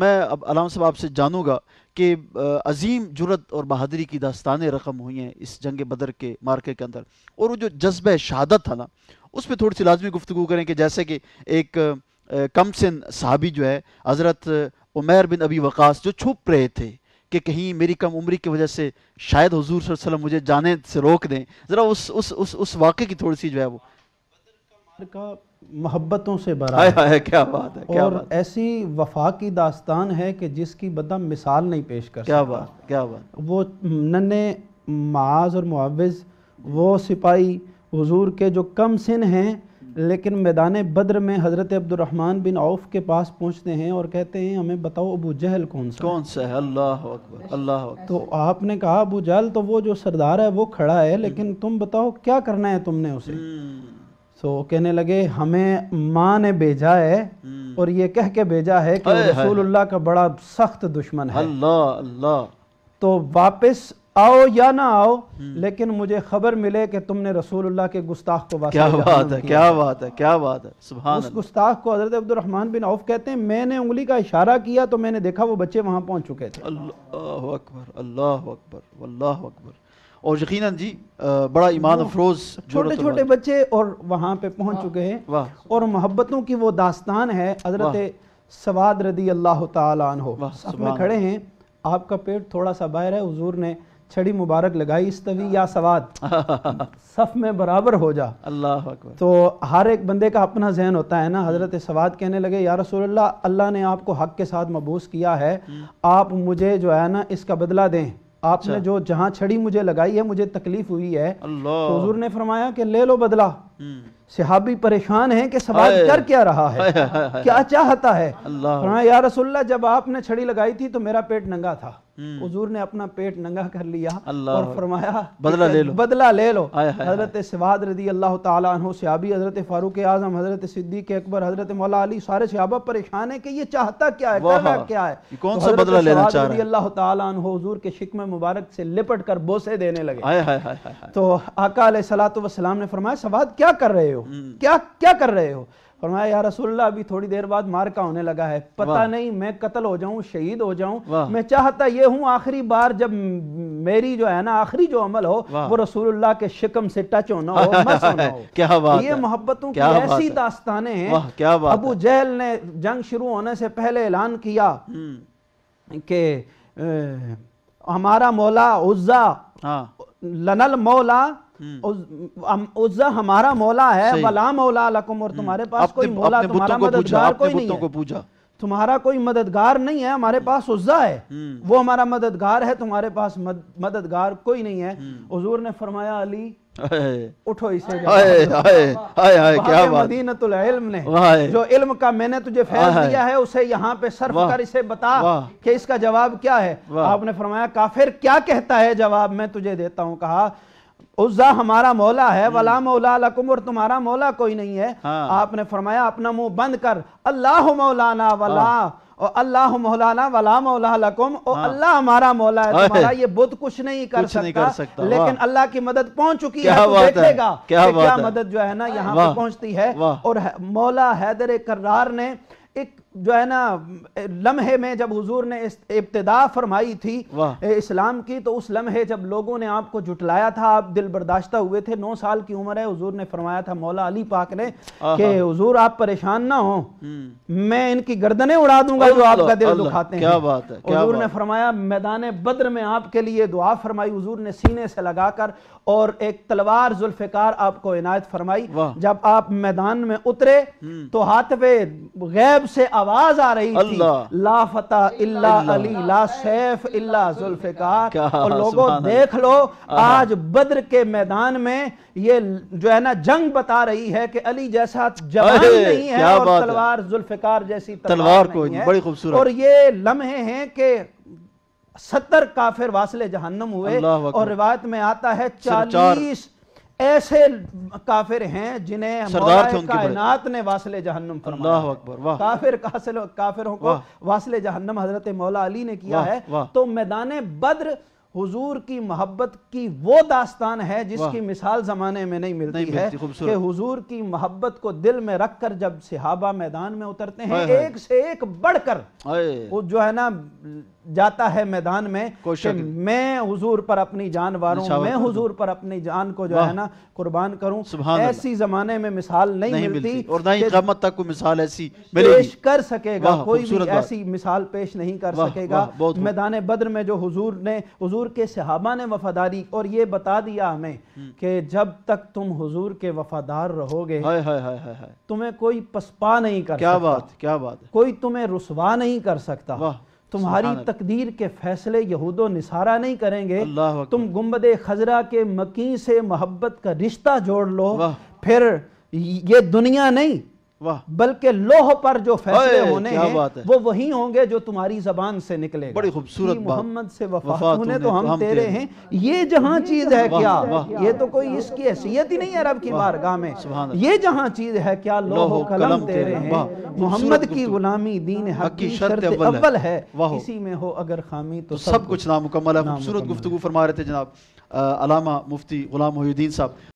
میں اب علامہ صاحب آپ سے جانوں گا کہ عظیم جرت اور بہادری کی داستانیں رقم ہوئی ہیں اس جنگ بدر کے مارکے کے اندر، اور وہ جو جذبہ شہادت تھا نا، اس پہ تھوڑی سی لازمی گفتگو کریں کہ جیسے کہ ایک کم سن صحابی جو ہے حضرت عمیر بن ابی وقاص جو چھپ رہے تھے کہ کہیں میری کم عمری کی وجہ سے شاید حضور صلی اللہ علیہ وسلم مجھے جانے سے روک دیں، ذرا اس واقعے کی تھوڑی سی جو ہے وہ کا محبتوں سے بھرا ہے، کیا بات ہے، اور ایسی وفا کی داستان ہے کہ جس کی بدہ مثال نہیں پیش کر سکتا۔ کیا بات، کیا بات۔ وہ ننھے معاذ اور معوذ، وہ سپاہی حضور کے جو کم سن ہیں لیکن میدان بدر میں حضرت عبد الرحمن بن عوف کے پاس پہنچتے ہیں اور کہتے ہیں ہمیں بتاؤ ابو جہل کون سا ہے؟ اللہ اکبر، اللہ اکبر۔ تو آپ نے کہا ابو جہل تو وہ جو سردار ہے وہ کھڑا ہے، لیکن تم بتاؤ کیا کرنا ہے تم نے اسے؟ تو کہنے لگے ہمیں ماں نے بھیجا ہے اور یہ کہہ کے بھیجا ہے کہ رسول اللہ کا بڑا سخت دشمن ہے، اللہ اللہ، تو واپس آؤ یا نہ آؤ لیکن مجھے خبر ملے کہ تم نے رسول اللہ کے گستاخ کو کیا بات ہے، کیا بات ہے، کیا بات ہے، سبحان اللہ۔ اس گستاخ کو حضرت عبد الرحمن بن عوف کہتے ہیں میں نے انگلی کا اشارہ کیا تو میں نے دیکھا وہ بچے وہاں پہنچ چکے تھے۔ اللہ اکبر، اللہ اکبر، واللہ اکبر۔ اور یقیناً جی بڑا ایمان افروز چھوٹے چھوٹے بچے اور وہاں پہ پہنچ چکے ہیں، اور محبتوں کی وہ داستان ہے۔ حضرت سواد رضی اللہ تعالیٰ عنہ صف میں کھڑے ہیں، آپ کا پیٹ تھوڑا سا باہر ہے، حضور نے چھڑی مبارک لگائی، استوی یا سواد، صف میں برابر ہو جا۔ اللہ اکبر۔ تو ہر ایک بندے کا اپنا ذہن ہوتا ہے نا۔ حضرت سواد کہنے لگے یا رسول اللہ، اللہ نے آپ کو حق کے ساتھ مبعوث کیا ہے، آپ مجھے جو ہے نا اس کا بدلہ دیں، آپ نے جو جہاں چھڑی مجھے لگائی ہے مجھے تکلیف ہوئی ہے۔ تو حضور نے فرمایا کہ لے لو بدلہ۔ صحابی پریشان ہیں کہ سواد کر کیا رہا ہے، کیا چاہتا ہے؟ فرمایا یا رسول اللہ جب آپ نے چھڑی لگائی تھی تو میرا پیٹ ننگا تھا، حضور نے اپنا پیٹ ننگا کر لیا اور فرمایا بدلہ لے لو، بدلہ لے لو۔ حضرت سواد رضی اللہ تعالیٰ عنہ صحابی، حضرت فاروق اعظم، حضرت صدیق اکبر، حضرت مولا علی، سارے صحابہ پریشان ہیں کہ یہ چاہتا کیا ہے، کرنا کیا ہے؟ کون سا بدلہ لینا چاہ رہا ہے؟ رضی اللہ تعالیٰ عنہ حضور کے شکم مبارک سے لپٹ کر بوسے دینے لگے۔ تو آقا علیہ الصلوۃ والسلام نے فرمایا سواد کیا کر رہے ہو، کیا کر رہے ہو؟ فرمایا یا رسول اللہ ابھی تھوڑی دیر بعد مارکا ہونے لگا ہے، پتہ نہیں میں قتل ہو جاؤں، شہید ہو جاؤں، میں چاہتا یہ ہوں آخری بار جب میری جو ہے نا آخری جو عمل ہو وہ رسول اللہ کے شکم سے ٹچ ہونا ہو، مس ہونا ہو۔ یہ محبتوں کی ایسی داستانیں ہیں۔ ابو جہل نے جنگ شروع ہونے سے پہلے اعلان کیا کہ ہمارا مولا عزا لنل مولا، عزا ہمارا مولا ہے، ولا مولا لکم، اور تمہارے پاس کوئی مولا، تمہارا مددگار کوئی نہیں ہے، تمہارا کوئی مددگار نہیں ہے، ہمارے پاس عزا ہے، وہ ہمارا مددگار ہے، تمہارے پاس مددگار کوئی نہیں ہے۔ حضور نے فرمایا علی اٹھو اسے مدینۃ العلم نے جو علم کا میں نے تجھے فیض دیا ہے اسے یہاں پہ صرف کر، اسے بتا کہ اس کا جواب کیا ہے۔ آپ نے فرمایا کافر کیا کہتا ہے جواب میں تجھے دیتا ہوں۔ کہا عزا ہمارا مولا ہے، ولا مولا لکم، اور تمہارا مولا کوئی نہیں ہے۔ آپ نے فرمایا اپنا منہ بند کر، اللہ مولانا ولا، اور اللہ مولانا ولا مولا لکم، اور اللہ ہمارا مولا ہے، تمہارا یہ بت کچھ نہیں کر سکتا، لیکن اللہ کی مدد پہنچ چکی ہے، تو دیکھے گا کہ کیا مدد جو ہے نا یہاں پہ پہنچتی ہے۔ اور مولا حیدر کرار نے ایک جو ہے نا لمحے میں جب حضور نے ابتدا فرمائی تھی اسلام کی، تو اس لمحے جب لوگوں نے آپ کو جھٹلایا تھا آپ دل برداشتہ ہوئے تھے، 9 سال کی عمر ہے، حضور نے فرمایا تھا مولا علی پاک نے کہ حضور آپ پریشان نہ ہوں، میں ان کی گردنیں اڑا دوں گا جو آپ کا دل دکھاتے ہیں۔ حضور نے فرمایا میدان بدر میں آپ کے لیے دعا فرمائی، حضور نے سینے سے لگا کر، اور ایک تلوار ذوالفقار آپ کو عنایت فرمائی۔ جب آپ میدان میں اترے تو ہاتف غیب سے آواز آ رہی تھی لا فتح الا علی، لا سیف الا ذوالفقار۔ اور لوگوں دیکھ لو آج بدر کے میدان میں یہ جو ہے نا جنگ بتا رہی ہے کہ علی جیسا جوان نہیں ہے اور تلوار ذوالفقار جیسی تلوار نہیں ہے۔ بڑی خوبصورت۔ اور یہ لمحے ہیں کہ 70 کافر واصل جہنم ہوئے، اور روایت میں آتا ہے 40 ایسے کافر ہیں جنہیں مولا کائنات نے واصل جہنم فرمایا۔ کافروں کو واصل جہنم حضرت مولا علی نے کیا ہے۔ تو میدان بدر حضور کی محبت کی وہ داستان ہے جس کی مثال زمانے میں نہیں ملتی ہے کہ حضور کی محبت کو دل میں رکھ کر جب صحابہ میدان میں اترتے ہیں ایک سے ایک بڑھ کر وہ جو ہے نا جاتا ہے میدان میں کہ میں حضور پر اپنی جان واروں، میں حضور پر اپنی جان کو جو ہے نا قربان کروں. ایسی زمانے میں مثال نہیں ملتی اور نہ ہی قیامت تک کوئی مثال ایسی پیش کر سکے گا، کوئی بھی ایسی مثال پیش نہیں کر سکے گا. میدان بدر میں جو حضور کے صحابہ نے وفاداری، اور یہ بتا دیا ہمیں کہ جب تک تم حضور کے وفادار رہو گے تمہیں کوئی پسپا نہیں کر سکتا، کیا بات ہے، کوئی تمہیں رسوا نہیں کر سکتا. تمہاری تقدیر کے فیصلے یہود و نصارہ نہیں کریں گے. تم گنبد خضرا کے مکیں سے محبت کا رشتہ جوڑ لو، پھر یہ دنیا نہیں بلکہ لوح پر جو فیصلے ہونے ہیں وہ وہی ہوں گے جو تمہاری زبان سے نکلے گا. بڑی خوبصورت بات. محمد سے وفات ہونے تو ہم تیرے ہیں. یہ جہاں چیز ہے کیا، یہ تو کوئی اس کی حیثیت ہی نہیں ہے رب کی بارگاہ میں. یہ جہاں چیز ہے کیا، لوح و قلم تیرے ہیں. محمد کی غلامی دین حق کی شرط اول ہے، اسی میں ہو اگر خامی تو سب کچھ نامکمل ہے. خوبصورت گفتگو فرما رہے تھے جناب علامہ مفتی غلام محی الدین صاحب.